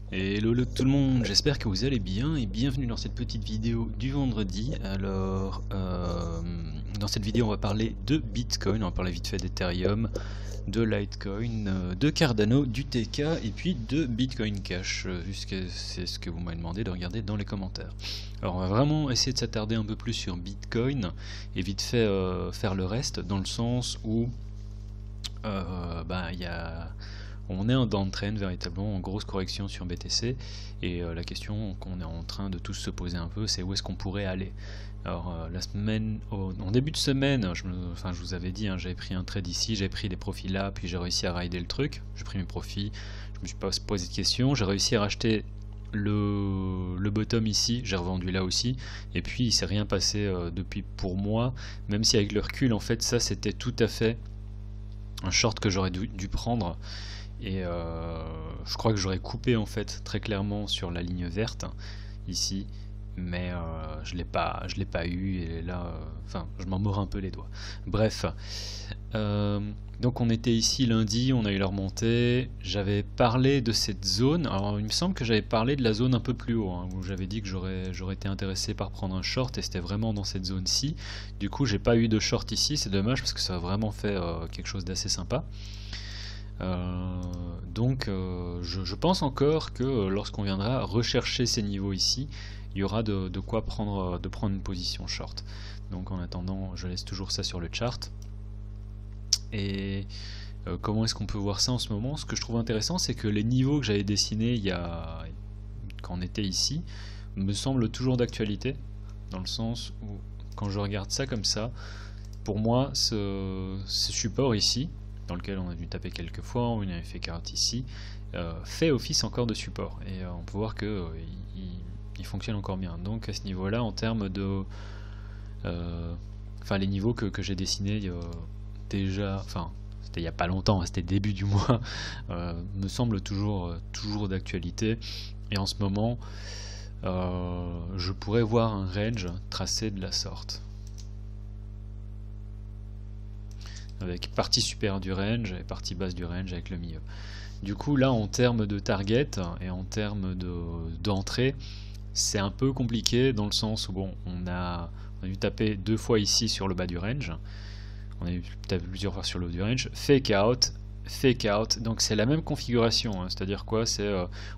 Hello tout le monde, j'espère que vous allez bien et bienvenue dans cette petite vidéo du vendredi. Alors, dans cette vidéo on va parler de Bitcoin, on va parler vite fait d'Ethereum, de Litecoin, de Cardano, du TK et puis de Bitcoin Cash, vu que c'est ce que vous m'avez demandé de regarder dans les commentaires. Alors on va vraiment essayer de s'attarder un peu plus sur Bitcoin et vite fait faire le reste, dans le sens où on est en downtrend véritablement, en grosse correction sur BTC, et la question qu'on est en train de tous se poser un peu, c'est où est-ce qu'on pourrait aller. Alors la semaine, en début de semaine, je vous avais dit, j'avais pris un trade ici, j'avais pris des profits là, puis j'ai réussi à rider le truc, j'ai pris mes profits, je me suis pas posé de questions, j'ai réussi à racheter le bottom ici, j'ai revendu là aussi, et puis il s'est rien passé depuis pour moi, même si avec le recul, en fait, ça c'était tout à fait un short que j'aurais dû prendre. Et je crois que j'aurais coupé en fait très clairement sur la ligne verte ici, mais je l'ai pas eu, et là je m'en mords un peu les doigts. Bref, donc on était ici lundi, on a eu la remontée, j'avais parlé de cette zone. Alors il me semble que j'avais parlé de la zone un peu plus haut, où j'avais dit que j'aurais été intéressé par prendre un short, et c'était vraiment dans cette zone-ci. Du coup j'ai pas eu de short ici, c'est dommage parce que ça a vraiment fait quelque chose d'assez sympa. Je pense encore que lorsqu'on viendra rechercher ces niveaux ici, il y aura de quoi prendre une position short. Donc en attendant, je laisse toujours ça sur le chart. Et comment est-ce qu'on peut voir ça en ce moment? Ce que je trouve intéressant, c'est que les niveaux que j'avais dessinés quand on était ici me semblent toujours d'actualité, dans le sens où quand je regarde ça comme ça, pour moi ce support ici, dans lequel on a dû taper quelques fois, on avait fait carotte ici, fait office encore de support, et on peut voir que il fonctionne encore bien. Donc à ce niveau là, en termes de les niveaux que j'ai dessinés déjà, c'était il n'y a pas longtemps, c'était début du mois, me semble toujours d'actualité, et en ce moment je pourrais voir un range tracé de la sorte, avec partie supérieure du range et partie basse du range avec le milieu. Du coup là, en termes de target et en termes d'entrée, c'est un peu compliqué, dans le sens où bon, on a dû taper deux fois ici sur le bas du range, on a dû taper plusieurs fois sur le haut du range, fake out, donc c'est la même configuration, c'est-à-dire quoi, c'est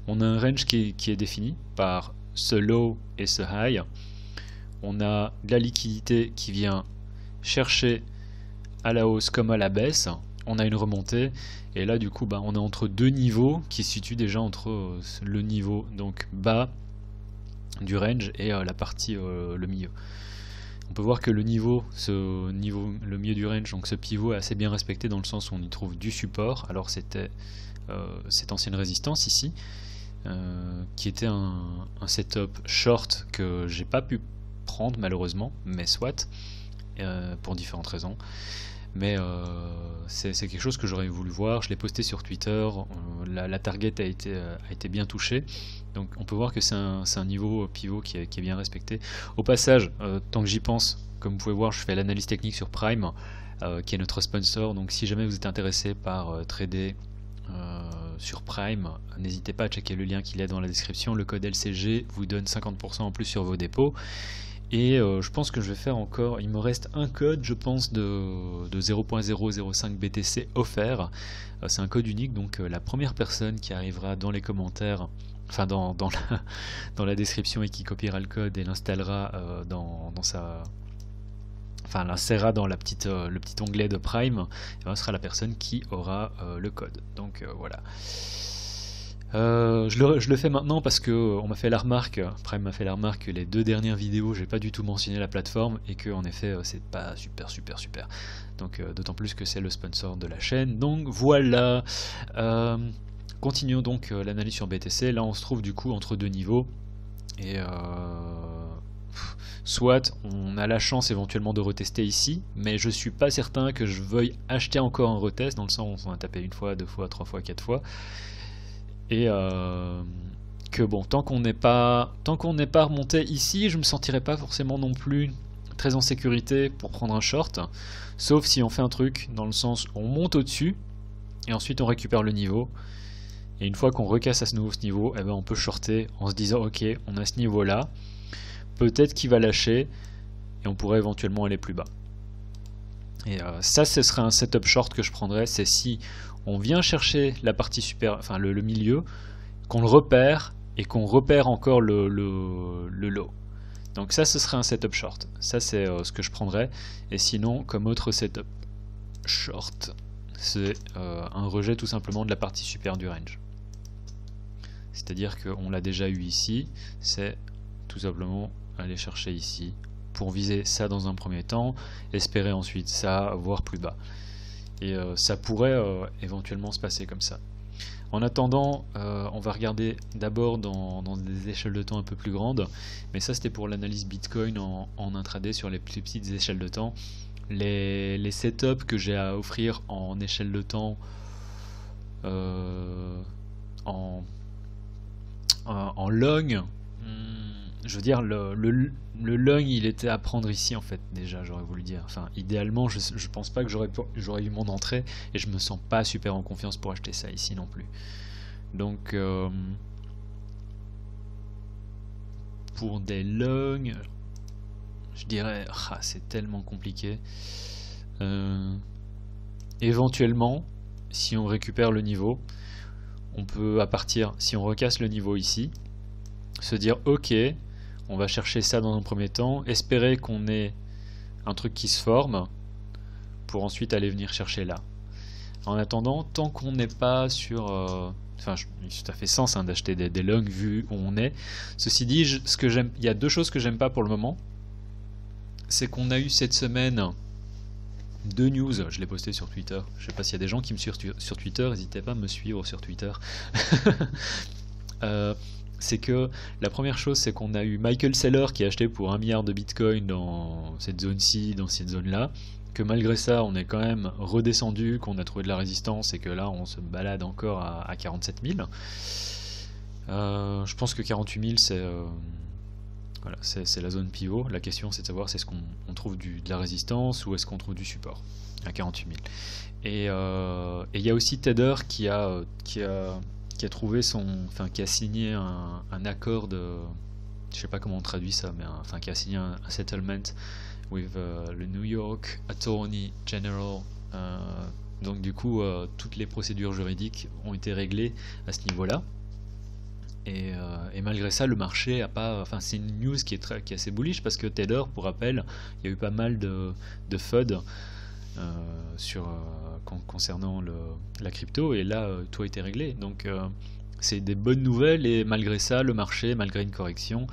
on a un range qui est défini par ce low et ce high, on a de la liquidité qui vient chercher à la hausse comme à la baisse, on a une remontée, et là du coup on est entre deux niveaux qui se situent déjà entre le niveau donc bas du range et la partie le milieu. On peut voir que le milieu du range, donc ce pivot est assez bien respecté, dans le sens où on y trouve du support. Alors c'était cette ancienne résistance ici, qui était un setup short que j'ai pas pu prendre malheureusement, mais soit, pour différentes raisons. Mais c'est quelque chose que j'aurais voulu voir, je l'ai posté sur Twitter, la target a été bien touchée, donc on peut voir que c'est un niveau pivot qui est bien respecté. Au passage, tant que j'y pense, comme vous pouvez voir, je fais l'analyse technique sur Prime, qui est notre sponsor, donc si jamais vous êtes intéressé par trader sur Prime, n'hésitez pas à checker le lien qu'il y a dans la description, le code LCG vous donne 50% en plus sur vos dépôts. Et je pense que je vais faire encore, il me reste un code je pense de 0.005 BTC offert, c'est un code unique, donc la première personne qui arrivera dans les commentaires, dans la description, et qui copiera le code et l'installera l'insérera dans le petit onglet de Prime, et sera la personne qui aura le code. Donc voilà. Je le fais maintenant parce que on m'a fait la remarque, Prime m'a fait la remarque que les deux dernières vidéos j'ai pas du tout mentionné la plateforme, et que en effet c'est pas super. Donc d'autant plus que c'est le sponsor de la chaîne. Donc voilà. Continuons donc l'analyse sur BTC. Là on se trouve du coup entre deux niveaux, et soit on a la chance éventuellement de retester ici, mais je suis pas certain que je veuille acheter encore un retest, dans le sens où on a tapé une fois, deux fois, trois fois, quatre fois. Et que bon, tant qu'on n'est pas remonté ici, je me sentirais pas forcément non plus très en sécurité pour prendre un short, sauf si on fait un truc dans le sens où on monte au-dessus et ensuite on récupère le niveau, Et une fois qu'on recasse à ce nouveau niveau, eh ben on peut shorter en se disant ok, on a ce niveau là, peut-être qu'il va lâcher et on pourrait éventuellement aller plus bas. Et ça, ce serait un setup short que je prendrais, c'est si on vient chercher la partie super, enfin le milieu, qu'on le repère et qu'on repère encore le low. Donc ça, ce serait un setup short. Ça, c'est ce que je prendrais. Et sinon, comme autre setup short, c'est un rejet tout simplement de la partie supérieure du range. C'est-à-dire qu'on l'a déjà eu ici, c'est tout simplement aller chercher ici pour viser ça dans un premier temps, espérer ensuite ça, voire plus bas. Et ça pourrait éventuellement se passer comme ça. En attendant, on va regarder d'abord dans des échelles de temps un peu plus grandes, mais ça c'était pour l'analyse Bitcoin en intraday sur les plus petites échelles de temps. Les setups que j'ai à offrir en échelle de temps en long, je veux dire le long il était à prendre ici en fait déjà, j'aurais voulu dire. Enfin idéalement je pense pas que j'aurais eu mon entrée et je me sens pas super en confiance pour acheter ça ici non plus. Donc pour des longs, je dirais c'est tellement compliqué. Éventuellement si on récupère le niveau, on peut si on recasse le niveau ici, se dire ok, on va chercher ça dans un premier temps, espérer qu'on ait un truc qui se forme pour ensuite aller venir chercher là. En attendant, tant qu'on n'est pas sur enfin, ça fait sens d'acheter des longs vu où on est. Ceci dit, il y a deux choses que j'aime pas pour le moment. C'est qu'on a eu cette semaine deux news, je l'ai posté sur Twitter. Je sais pas s'il y a des gens qui me suivent sur Twitter, n'hésitez pas à me suivre sur Twitter. C'est que la première chose, c'est qu'on a eu Michael Saylor qui a acheté pour 1 milliard de bitcoin dans cette zone-ci, dans cette zone-là, que malgré ça, on est quand même redescendu, qu'on a trouvé de la résistance et que là, on se balade encore à 47 000. Je pense que 48 000, c'est voilà, c'est la zone pivot. La question, c'est de savoir si est-ce qu'on trouve de la résistance ou est-ce qu'on trouve du support à 48 000. Et il y a aussi Tether qui a trouvé qui a signé un accord de, je sais pas comment on traduit ça, mais qui a signé un settlement with le New York Attorney General. Donc du coup, toutes les procédures juridiques ont été réglées à ce niveau-là. Et malgré ça, le marché a pas. Enfin, c'est une news qui est assez bullish parce que Tether, pour rappel, il y a eu pas mal de FUD concernant la crypto, et là tout a été réglé. Donc c'est des bonnes nouvelles, et malgré ça, le marché, malgré une correction,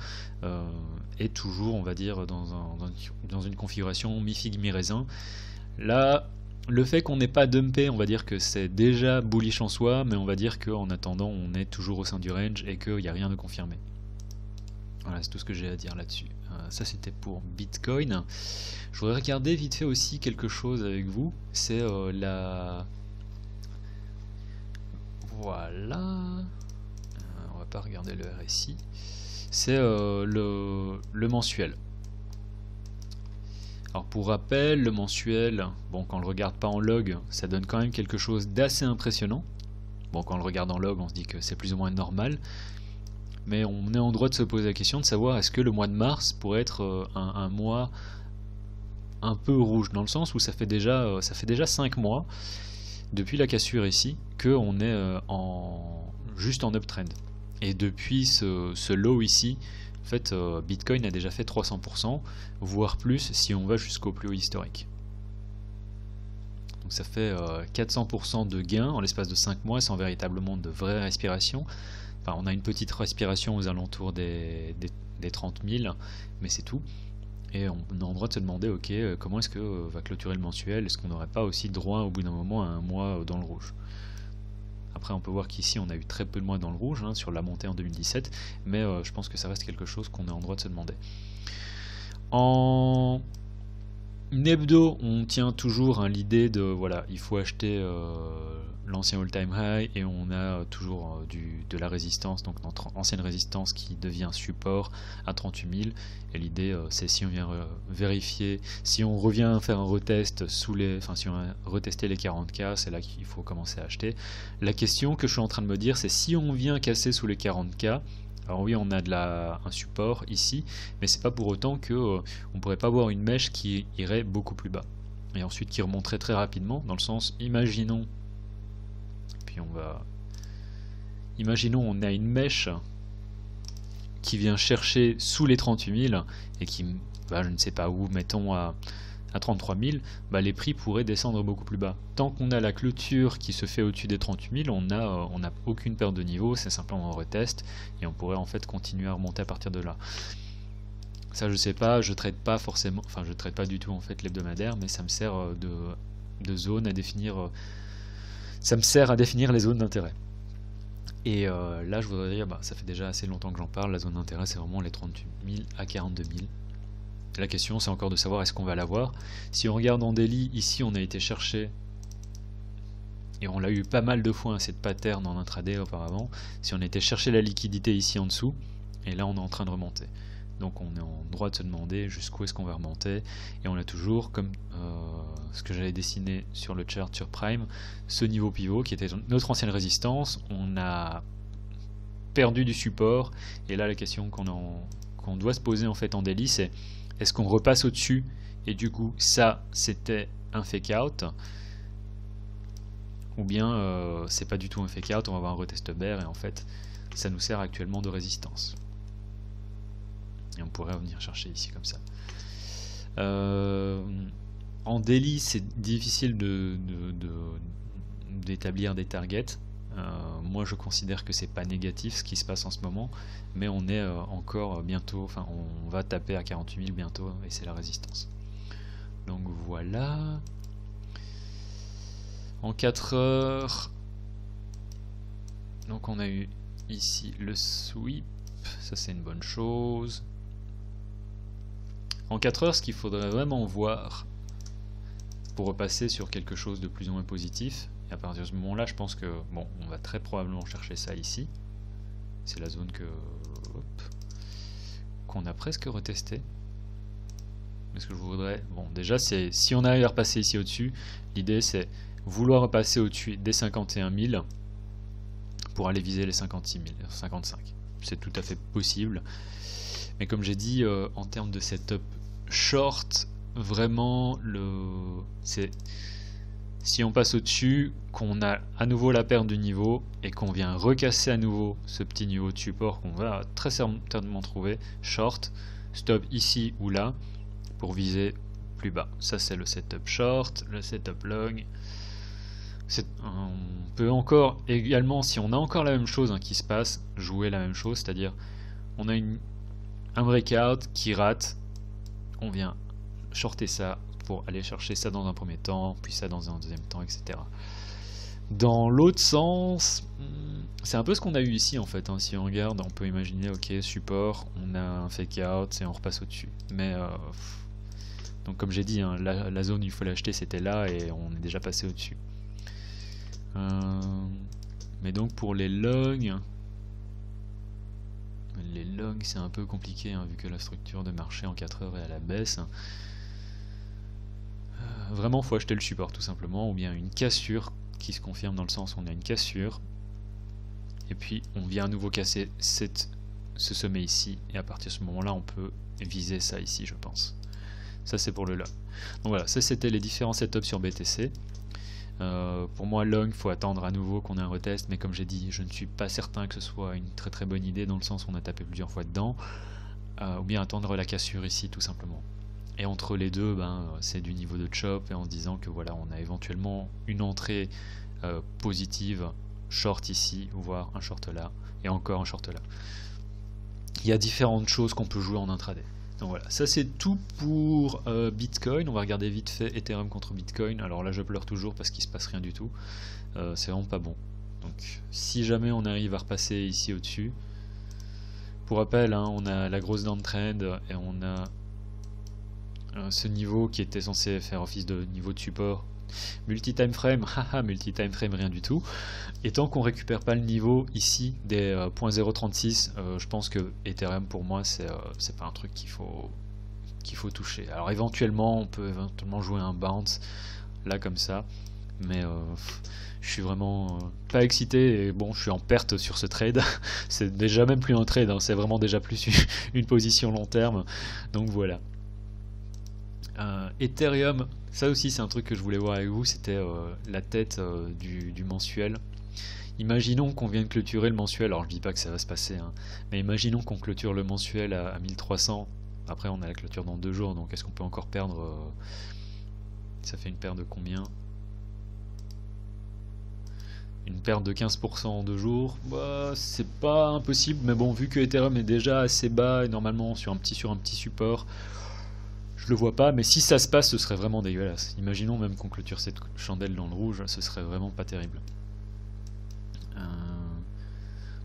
est toujours, on va dire, dans une configuration mi-figue mi-raisin. Là, le fait qu'on n'ait pas dumpé, on va dire que c'est déjà bullish en soi, mais on va dire qu'en attendant, on est toujours au sein du range et qu'il n'y a rien de confirmé. Voilà, c'est tout ce que j'ai à dire là-dessus. Ça, c'était pour Bitcoin. Je voudrais regarder vite fait aussi quelque chose avec vous. C'est Voilà. On va pas regarder le RSI. C'est le mensuel. Alors pour rappel, le mensuel, bon, quand on le regarde pas en log, ça donne quand même quelque chose d'assez impressionnant. Bon, quand on le regarde en log, on se dit que c'est plus ou moins normal. Mais on est en droit de se poser la question de savoir est-ce que le mois de mars pourrait être un mois un peu rouge, dans le sens où ça fait déjà 5 mois depuis la cassure ici qu'on est juste en uptrend. Et depuis ce low ici, en fait, Bitcoin a déjà fait 300%, voire plus si on va jusqu'au plus haut historique. Donc ça fait 400% de gains en l'espace de 5 mois sans véritablement de vraie respiration. Enfin, on a une petite respiration aux alentours des 30 000, mais c'est tout. Et on a le droit de se demander, ok, comment est-ce que va clôturer le mensuel? Est-ce qu'on n'aurait pas aussi droit au bout d'un moment à un mois dans le rouge? Après, on peut voir qu'ici, on a eu très peu de mois dans le rouge, sur la montée en 2017, mais je pense que ça reste quelque chose qu'on est en droit de se demander. En Une hebdo, on tient toujours l'idée de, voilà, il faut acheter l'ancien all-time high et on a toujours de la résistance, donc notre ancienne résistance qui devient support à 38 000. Et l'idée, c'est si on vient vérifier, si on revient faire un retest si on a retesté les 40K, c'est là qu'il faut commencer à acheter. La question que je suis en train de me dire, c'est si on vient casser sous les 40K, alors oui, on a un support ici, mais c'est pas pour autant que on pourrait pas avoir une mèche qui irait beaucoup plus bas. Et ensuite qui remonterait très rapidement, dans le sens, imaginons on a une mèche qui vient chercher sous les 38 000 et qui va, je ne sais pas où, mettons à 33 000, bah les prix pourraient descendre beaucoup plus bas. Tant qu'on a la clôture qui se fait au-dessus des 38 000, on n'a aucune perte de niveau, c'est simplement un retest, et on pourrait en fait continuer à remonter à partir de là. Ça je sais pas, je traite pas forcément, enfin je traite pas du tout en fait l'hebdomadaire, mais ça me sert de zone à définir, ça me sert à définir les zones d'intérêt. Et là je voudrais dire, bah, ça fait déjà assez longtemps que j'en parle, la zone d'intérêt c'est vraiment les 38 000 à 42 000. La question c'est encore de savoir est-ce qu'on va l'avoir. Si on regarde en daily, ici on a été chercher, et on l'a eu pas mal de fois cette pattern en intraday auparavant, si on a été chercher la liquidité ici en dessous, et là on est en train de remonter. Donc on est en droit de se demander jusqu'où est-ce qu'on va remonter, et on a toujours, comme ce que j'avais dessiné sur le chart sur Prime, ce niveau pivot qui était notre ancienne résistance. On a perdu du support, et là la question qu'on doit se poser en fait en daily, c'est est-ce qu'on repasse au-dessus, et du coup ça c'était un fake out, ou bien c'est pas du tout un fake out, on va avoir un retest bear, et en fait ça nous sert actuellement de résistance. Et on pourrait venir chercher ici comme ça. En daily, c'est difficile d'établir des targets. Moi, je considère que c'est pas négatif ce qui se passe en ce moment, mais on est encore bientôt, enfin, on va taper à 48 000 bientôt, et c'est la résistance. Donc voilà. En 4 heures, donc on a eu ici le sweep, ça c'est une bonne chose. En 4 heures, ce qu'il faudrait vraiment voir pour repasser sur quelque chose de plus ou moins positif, et à partir de ce moment-là, je pense que bon, on va très probablement chercher ça ici. C'est la zone qu'on a presque retesté. Mais ce que je voudrais, bon, déjà, c'est si on arrive à repasser ici au-dessus, l'idée c'est vouloir repasser au-dessus des 51 000 pour aller viser les 56 000, 55. C'est tout à fait possible. Mais comme j'ai dit, en termes de setup short, vraiment, si on passe au-dessus, qu'on a à nouveau la perte du niveau et qu'on vient recasser à nouveau ce petit niveau de support qu'on va très certainement trouver, short, stop ici ou là pour viser plus bas. Ça c'est le setup short, le setup long. On peut encore également, si on a encore la même chose qui se passe, jouer la même chose, c'est-à-dire on a un breakout qui rate, on vient shorter ça pour aller chercher ça dans un premier temps, puis ça dans un deuxième temps, etc. Dans l'autre sens, c'est un peu ce qu'on a eu ici en fait. Si on regarde, on peut imaginer, ok, support, on a un fake out et on repasse au-dessus. Mais donc comme j'ai dit, la zone où il faut l'acheter c'était là et on est déjà passé au-dessus. Mais donc pour les longs c'est un peu compliqué vu que la structure de marché en 4 heures est à la baisse. Vraiment faut acheter le support tout simplement, ou bien une cassure qui se confirme dans le sens où on a une cassure et puis on vient à nouveau casser ce sommet ici, et à partir de ce moment là on peut viser ça ici, je pense. Ça c'est pour le long. Donc voilà, ça c'était les différents setups sur BTC. Pour moi long, il faut attendre à nouveau qu'on ait un retest, mais comme j'ai dit, je ne suis pas certain que ce soit une très très bonne idée, dans le sens où on a tapé plusieurs fois dedans, ou bien attendre la cassure ici tout simplement. Et entre les deux, c'est du niveau de chop, et en se disant que voilà, on a éventuellement une entrée positive, short ici, voire un short là, et encore un short là. Il y a différentes choses qu'on peut jouer en intraday. Donc voilà, ça c'est tout pour Bitcoin. On va regarder vite fait Ethereum contre Bitcoin. Alors là je pleure toujours parce qu'il se passe rien du tout. C'est vraiment pas bon. Donc si jamais on arrive à repasser ici au-dessus, pour rappel, on a la grosse downtrend et on a ce niveau qui était censé faire office de niveau de support. Multi-time frame, haha, multi-time frame, rien du tout. Et tant qu'on récupère pas le niveau ici des 0.036, je pense que Ethereum pour moi c'est pas un truc qu'il faut toucher. Alors éventuellement on peut éventuellement jouer un bounce là comme ça, mais je suis vraiment pas excité et bon, je suis en perte sur ce trade. C'est déjà même plus un trade, hein, c'est vraiment déjà plus une position long terme. Donc voilà. Ethereum, ça aussi c'est un truc que je voulais voir avec vous, c'était la tête du mensuel. Imaginons qu'on vient de clôturer le mensuel, alors je dis pas que ça va se passer, hein, mais imaginons qu'on clôture le mensuel à 1300, après on a la clôture dans 2 jours, donc est-ce qu'on peut encore perdre ça fait une perte de combien? Une perte de 15% en 2 jours, bah, c'est pas impossible, mais bon, vu que Ethereum est déjà assez bas et normalement sur un petit support, je le vois pas, mais si ça se passe, ce serait vraiment dégueulasse. Imaginons même qu'on clôture cette chandelle dans le rouge, ce serait vraiment pas terrible.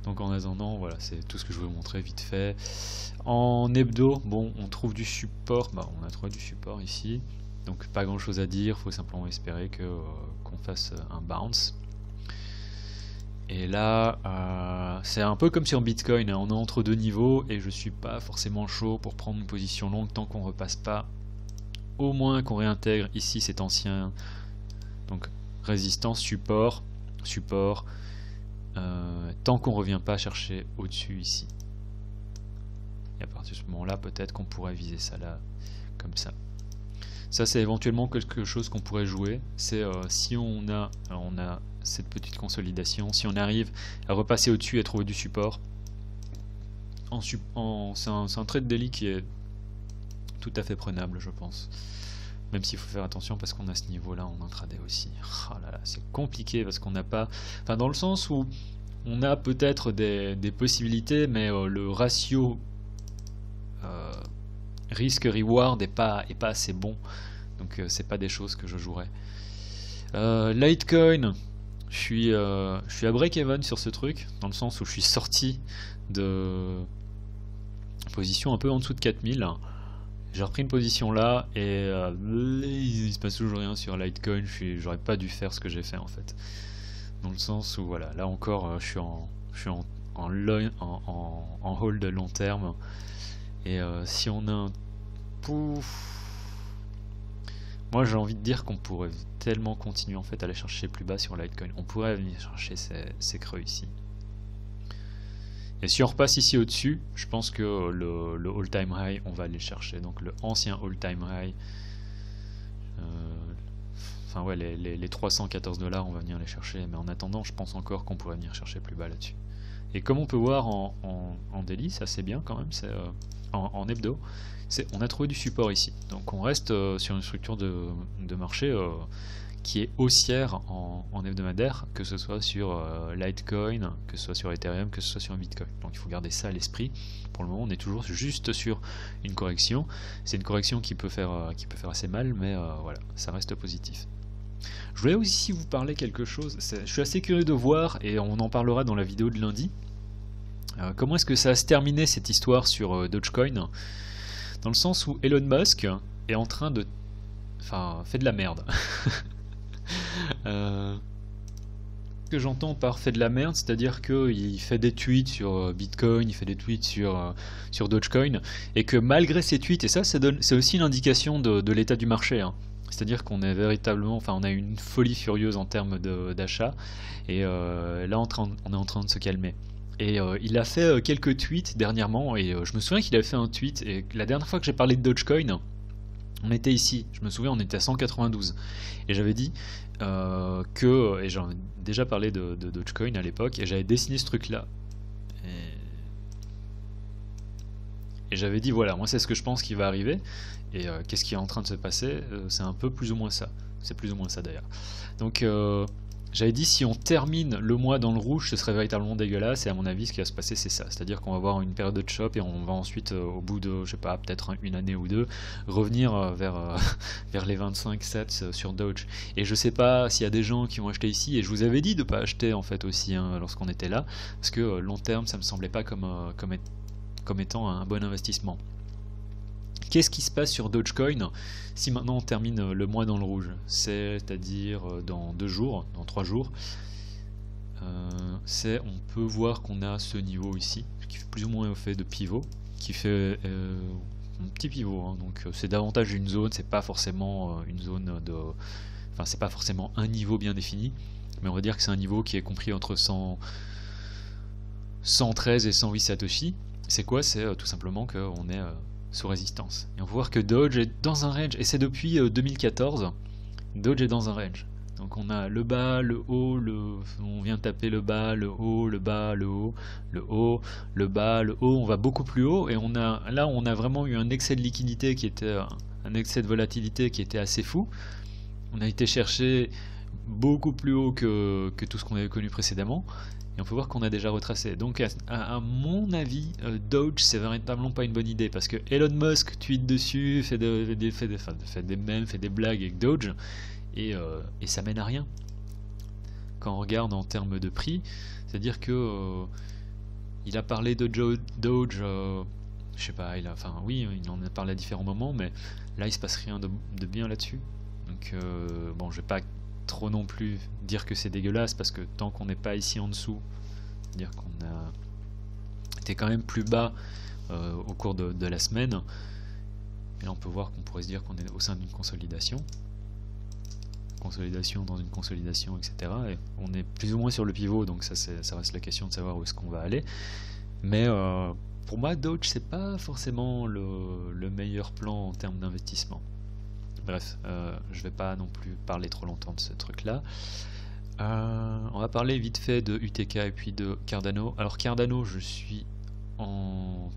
Donc en attendant, voilà, c'est tout ce que je veux vous montrer vite fait. En hebdo, bon, on trouve du support, bah, on a trouvé du support ici, donc pas grand chose à dire, faut simplement espérer qu'on fasse un bounce. Et là, c'est un peu comme sur Bitcoin, hein, on est entre deux niveaux et je suis pas forcément chaud pour prendre une position longue tant qu'on repasse pas, au moins qu'on réintègre ici cet ancien, donc résistance, support, tant qu'on revient pas chercher au-dessus ici. Et à partir de ce moment-là, peut-être qu'on pourrait viser ça là, comme ça. Ça c'est éventuellement quelque chose qu'on pourrait jouer, c'est si on a cette petite consolidation, si on arrive à repasser au-dessus et à trouver du support, c'est un trade daily qui est tout à fait prenable je pense. Même s'il faut faire attention parce qu'on a ce niveau là en intraday aussi. Oh là là, c'est compliqué parce qu'on n'a pas... Enfin dans le sens où on a peut-être des possibilités, mais le ratio risque-reward est pas assez bon, donc c'est pas des choses que je jouerais. Litecoin, je suis à break-even sur ce truc, dans le sens où je suis sorti de position un peu en dessous de 4000. J'ai repris une position là et il se passe toujours rien sur Litecoin. J'aurais pas dû faire ce que j'ai fait en fait, dans le sens où voilà, là encore je suis en hold long terme. Et si on a un pouf, moi j'ai envie de dire qu'on pourrait tellement continuer en fait à aller chercher plus bas sur Litecoin. On pourrait venir chercher ces creux ici. Et si on repasse ici au-dessus, je pense que le all-time high, on va aller le chercher. Donc le ancien all-time high, enfin ouais, les 314 $, on va venir les chercher. Mais en attendant, je pense encore qu'on pourrait venir chercher plus bas là-dessus. Et comme on peut voir en daily, ça c'est bien quand même, c'est en hebdo, on a trouvé du support ici. Donc on reste sur une structure de marché qui est haussière en hebdomadaire, que ce soit sur Litecoin, que ce soit sur Ethereum, que ce soit sur Bitcoin. Donc il faut garder ça à l'esprit. Pour le moment, on est toujours juste sur une correction. C'est une correction qui peut faire assez mal, mais voilà, ça reste positif. Je voulais aussi vous parler quelque chose. Je suis assez curieux de voir, et on en parlera dans la vidéo de lundi. Comment est-ce que ça va se terminer cette histoire sur Dogecoin, dans le sens où Elon Musk est en train de... Enfin, fait de la merde. Ce que j'entends par fait de la merde, c'est-à-dire qu'il fait des tweets sur Bitcoin, il fait des tweets sur Dogecoin, et que malgré ces tweets, et ça c'est aussi une indication de l'état du marché, hein. C'est-à-dire qu'on est véritablement, enfin on a une folie furieuse en termes d'achat, et là on est en train de se calmer. Et il a fait quelques tweets dernièrement, et je me souviens qu'il avait fait un tweet, et la dernière fois que j'ai parlé de Dogecoin, on était ici, je me souviens, on était à 192, et j'avais dit et j'en ai déjà parlé de Dogecoin à l'époque, et j'avais dessiné ce truc là, et j'avais dit voilà, moi c'est ce que je pense qui va arriver, et qu'est-ce qui est en train de se passer, c'est un peu plus ou moins ça, c'est plus ou moins ça d'ailleurs. Donc j'avais dit si on termine le mois dans le rouge, ce serait véritablement dégueulasse, et à mon avis ce qui va se passer c'est ça, c'est-à-dire qu'on va avoir une période de chop et on va ensuite au bout de, je sais pas, peut-être une année ou deux, revenir vers les 25-7 sur Doge. Et je sais pas s'il y a des gens qui ont acheté ici, et je vous avais dit de pas acheter en fait aussi, hein, lorsqu'on était là, parce que long terme ça me semblait pas comme étant un bon investissement. Qu'est-ce qui se passe sur Dogecoin si maintenant on termine le mois dans le rouge? C'est-à-dire dans 2 jours, dans 3 jours. On peut voir qu'on a ce niveau ici, qui fait plus ou moins effet de pivot, qui fait un petit pivot, hein, donc c'est davantage une zone, c'est pas forcément une zone de... Enfin, c'est pas forcément un niveau bien défini, mais on va dire que c'est un niveau qui est compris entre 113 et 108 Satoshi. C'est quoi? C'est tout simplement qu'on est sous résistance. Et on peut voir que Doge est dans un range, et c'est depuis 2014, Doge est dans un range. Donc on a le bas, le haut, on vient taper le bas, le haut, le bas, le haut, le haut, le bas, le haut, on va beaucoup plus haut, et là on a vraiment eu un excès de liquidité qui était, un excès de volatilité qui était assez fou. On a été chercher beaucoup plus haut que tout ce qu'on avait connu précédemment, et on peut voir qu'on a déjà retracé. Donc à mon avis, Doge c'est véritablement pas une bonne idée, parce que Elon Musk tweet dessus, fait des mèmes, fait des blagues avec Doge, et ça mène à rien. Quand on regarde en termes de prix, c'est-à-dire que il a parlé de Doge, je sais pas, il en a parlé à différents moments, mais là il se passe rien de bien là-dessus. Donc bon, je vais pas trop non plus dire que c'est dégueulasse, parce que tant qu'on n'est pas ici en dessous, c'est-à-dire qu'on a été quand même plus bas au cours de la semaine, et là on peut voir qu'on pourrait se dire qu'on est au sein d'une consolidation dans une consolidation, etc. Et on est plus ou moins sur le pivot, donc ça reste la question de savoir où est-ce qu'on va aller. Mais pour moi, Doge c'est pas forcément le meilleur plan en termes d'investissement. Bref, je vais pas non plus parler trop longtemps de ce truc-là. On va parler vite fait de UTK et puis de Cardano. Alors Cardano, je suis en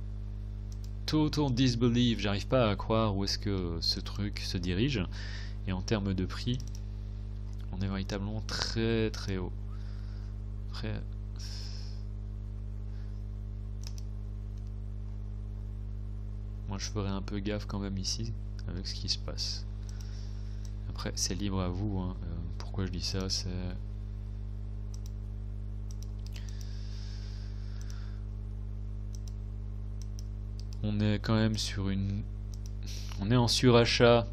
total disbelief, j'arrive pas à croire où est-ce que ce truc se dirige. Et en termes de prix, on est véritablement très très haut. Moi je ferai un peu gaffe quand même ici avec ce qui se passe. Après c'est libre à vous, hein. Pourquoi je dis ça, c'est... On est quand même sur une... On est en surachat.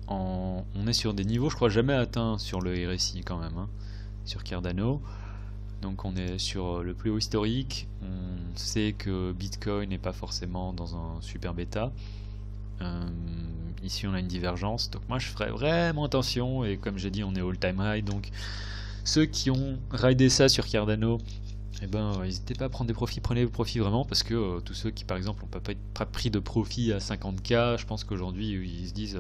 On est sur des niveaux, je crois, jamais atteints sur le RSI quand même, hein, sur Cardano. Donc on est sur le plus haut historique. On sait que Bitcoin n'est pas forcément dans un super bêta. Ici on a une divergence, donc moi je ferais vraiment attention, et comme j'ai dit on est all time high, donc ceux qui ont raidé ça sur Cardano, eh ben n'hésitez pas à prendre des profits, prenez des profits vraiment, parce que tous ceux qui par exemple n'ont pas pris de profit à 50K, je pense qu'aujourd'hui ils se disent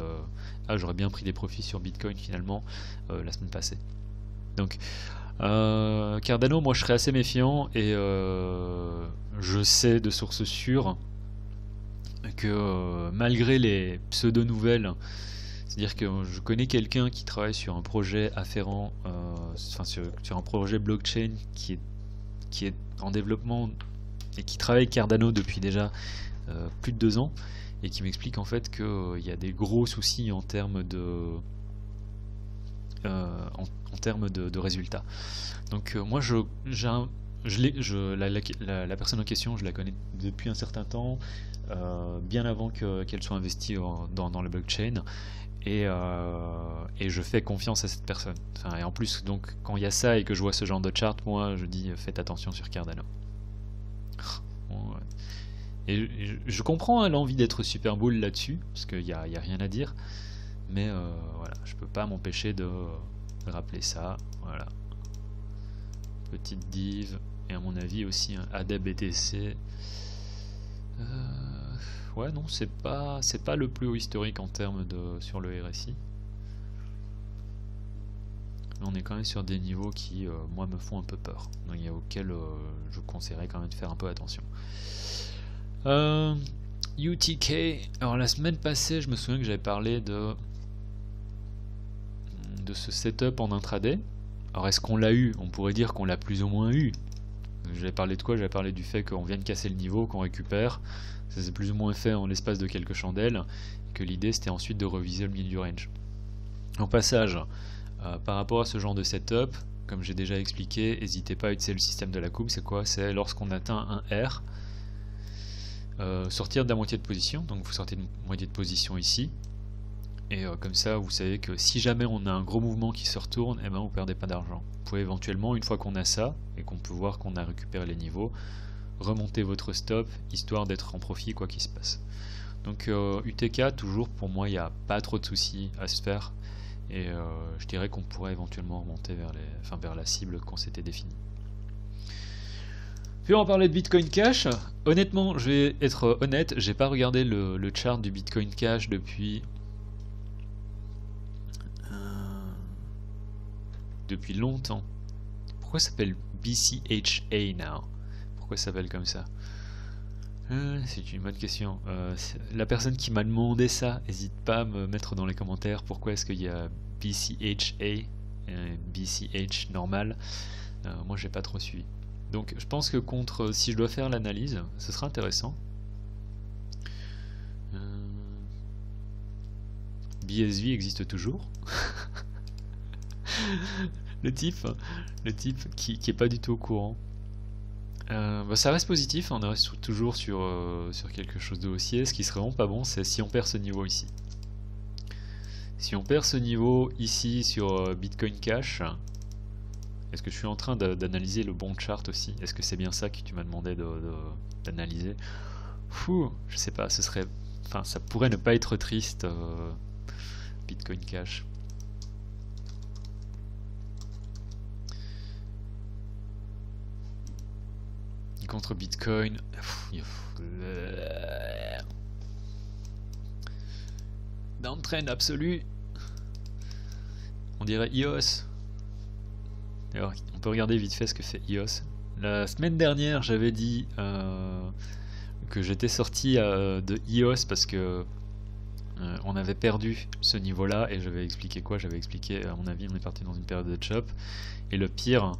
ah, j'aurais bien pris des profits sur Bitcoin finalement la semaine passée. Donc Cardano, moi je serais assez méfiant, et je sais de sources sûres que malgré les pseudo-nouvelles, c'est-à-dire que je connais quelqu'un qui travaille sur un projet afférent, sur un projet blockchain qui est en développement et qui travaille avec Cardano depuis déjà plus de 2 ans, et qui m'explique en fait qu'il y a des gros soucis en termes de résultats. Donc moi la personne en question, je la connais depuis un certain temps, bien avant qu'elle soit investie dans le blockchain, et je fais confiance à cette personne. Enfin, et en plus, donc, quand il y a ça et que je vois ce genre de chart, moi je dis faites attention sur Cardano. Et je comprends l'envie d'être super bull là-dessus, parce qu'il n'y a rien à dire, mais voilà, je peux pas m'empêcher de rappeler ça. Voilà, petite div, et à mon avis aussi un ADA-BTC. Ouais, non, c'est pas le plus haut historique en termes sur le RSI. Mais on est quand même sur des niveaux qui, moi, me font un peu peur, donc auxquels je conseillerais quand même de faire un peu attention. UTK, alors la semaine passée, je me souviens que j'avais parlé de ce setup en intraday. Alors est-ce qu'on l'a eu? On pourrait dire qu'on l'a plus ou moins eu. J'avais parlé de quoi? J'avais parlé du fait qu'on vient de casser le niveau, qu'on récupère. Ça s'est plus ou moins fait en l'espace de quelques chandelles, et que l'idée c'était ensuite de reviser le milieu du range. En passage, par rapport à ce genre de setup, comme j'ai déjà expliqué, n'hésitez pas à utiliser le système de la courbe. C'est quoi? C'est lorsqu'on atteint un R, sortir de la moitié de position. Donc vous sortez de moitié de position ici. Et comme ça, vous savez que si jamais on a un gros mouvement qui se retourne, eh ben, vous perdez pas d'argent. Vous pouvez éventuellement, une fois qu'on a ça, et qu'on peut voir qu'on a récupéré les niveaux, remonter votre stop, histoire d'être en profit quoi qu'il se passe. Donc UTK, toujours, pour moi, il n'y a pas trop de soucis à se faire. Et je dirais qu'on pourrait éventuellement remonter vers la cible qu'on s'était définie. Puis on va parler de Bitcoin Cash. Honnêtement, je vais être honnête, j'ai pas regardé le chart du Bitcoin Cash depuis longtemps. Pourquoi ça s'appelle BCHA now? Pourquoi ça s'appelle comme ça? C'est une bonne question. La personne qui m'a demandé ça, n'hésite pas à me mettre dans les commentaires pourquoi est-ce qu'il y a BCHA, BCH normal. Moi j'ai pas trop suivi. Donc je pense que si je dois faire l'analyse, ce sera intéressant. BSV existe toujours. le type qui est pas du tout au courant. Ça reste positif, on reste toujours sur quelque chose de haussier. Ce qui serait vraiment pas bon, c'est si on perd ce niveau ici. Si on perd ce niveau ici sur Bitcoin Cash, est-ce que je suis en train d'analyser le bon chart aussi? Est-ce que c'est bien ça que tu m'as demandé d'analyser? Je sais pas, ça pourrait ne pas être triste, Bitcoin Cash. Contre Bitcoin, downtrend absolu, on dirait EOS. Alors, on peut regarder vite fait ce que fait EOS. La semaine dernière, j'avais dit que j'étais sorti de EOS parce que on avait perdu ce niveau-là, et j'avais expliqué quoi? J'avais expliqué, à mon avis, on est parti dans une période de chop, et le pire,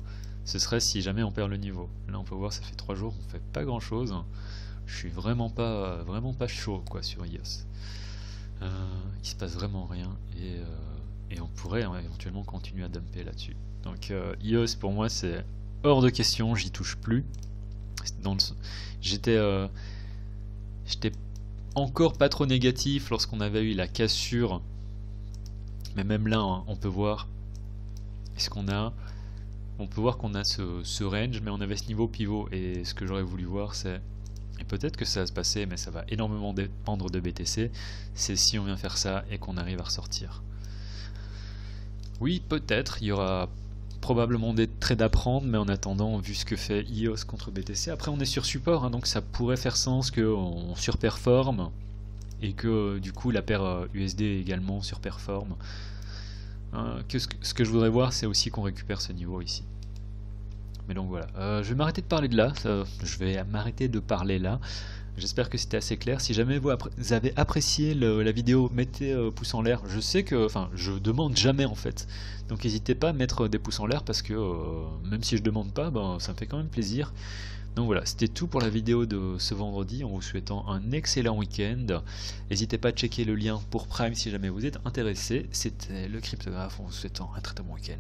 ce serait si jamais on perd le niveau. Là on peut voir, ça fait 3 jours, on fait pas grand chose. Je suis vraiment pas chaud quoi sur EOS. Il se passe vraiment rien, et on pourrait éventuellement continuer à dumper là-dessus. Donc EOS pour moi c'est hors de question, j'y touche plus. J'étais encore pas trop négatif lorsqu'on avait eu la cassure, mais même là hein, on peut voir on peut voir qu'on a ce range, mais on avait ce niveau pivot, et ce que j'aurais voulu voir c'est, et peut-être que ça va se passer, mais ça va énormément dépendre de BTC, c'est si on vient faire ça et qu'on arrive à ressortir. Oui, peut-être, il y aura probablement des trades à prendre, mais en attendant, vu ce que fait EOS contre BTC, après on est sur support, hein, donc ça pourrait faire sens qu'on surperforme, et que du coup la paire USD également surperforme. Ce que je voudrais voir, c'est aussi qu'on récupère ce niveau ici. Mais donc voilà, je vais m'arrêter de parler de là, J'espère que c'était assez clair. Si jamais vous avez apprécié la vidéo, mettez pouce en l'air. Je sais que, je demande jamais en fait, donc n'hésitez pas à mettre des pouces en l'air, parce que même si je demande pas, ça me fait quand même plaisir. Donc voilà, c'était tout pour la vidéo de ce vendredi, en vous souhaitant un excellent week-end. N'hésitez pas à checker le lien pour Prime si jamais vous êtes intéressé. C'était le Cryptographe, en vous souhaitant un très bon week-end.